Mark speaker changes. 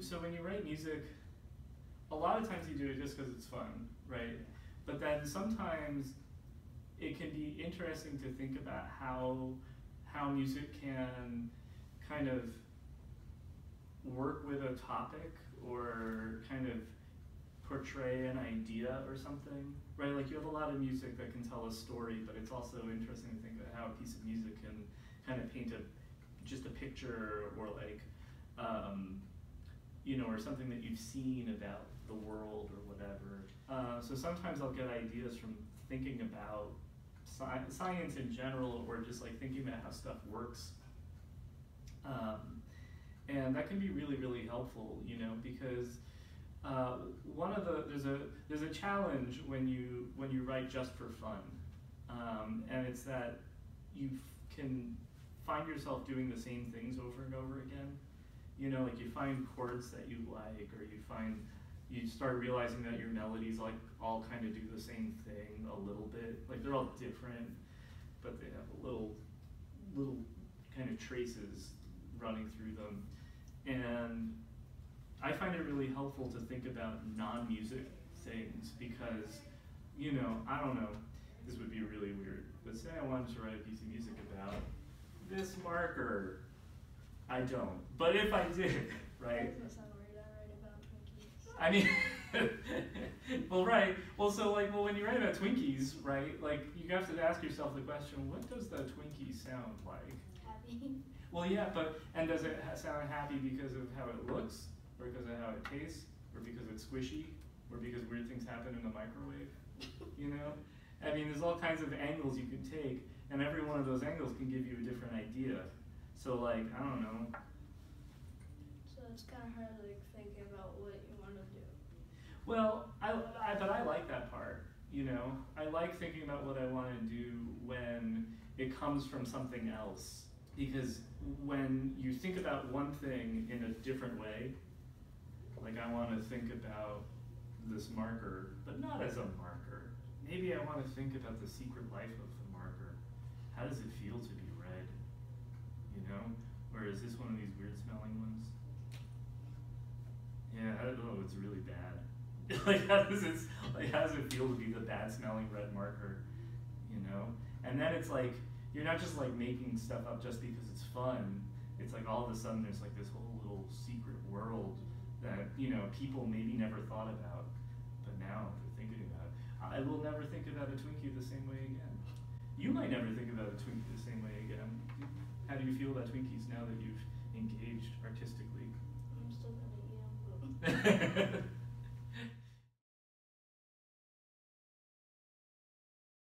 Speaker 1: So when you write music, a lot of times you do it just because it's fun, right? But then sometimes it can be interesting to think about how music can kind of work with a topic or kind of portray an idea or something, right? Like you have a lot of music that can tell a story, but it's also interesting to think about how a piece of music can kind of paint just a picture or like, or something that you've seen about the world or whatever. So sometimes I'll get ideas from thinking about science in general, or just like thinking about how stuff works. And that can be really, really helpful, because there's a challenge when you write just for fun, and it's that you can find yourself doing the same things over and over again. Like you find chords that you like, or you start realizing that your melodies like all kind of do the same thing a little bit. Like they're all different, but they have little kind of traces running through them. And I find it really helpful to think about non-music things because, I don't know, this would be really weird. But say I wanted to write a piece of music about this marker. I don't. But if I did, right?
Speaker 2: That's not weird. I write about Twinkies.
Speaker 1: I mean, well, right. Well, so when you write about Twinkies, right, like you have to ask yourself the question, what does the Twinkie sound like?
Speaker 2: Happy.
Speaker 1: Well, yeah, and does it sound happy because of how it looks, or because of how it tastes, or because it's squishy, or because weird things happen in the microwave? I mean, there's all kinds of angles you can take, and every one of those angles can give you a different idea. So, like, I don't know.
Speaker 2: So it's kind of hard, like, thinking about what you want to do.
Speaker 1: Well, but I like that part, I like thinking about what I want to do when it comes from something else. Because when you think about one thing in a different way, like I want to think about this marker, but not as a marker. Maybe I want to think about the secret life of the marker. How does it feel to be red? Or is this one of these weird smelling ones? Yeah, I don't know, it's really bad. how does it feel to be the bad smelling red marker? And then it's like, you're not just like making stuff up just because it's fun. It's like all of a sudden there's like this whole little secret world that, people maybe never thought about, but now they're thinking about it. I will never think about a Twinkie the same way again. You might never think about a Twinkie the same way again. How do you feel about Twinkies now that you've engaged artistically?
Speaker 2: I'm still gonna eat them.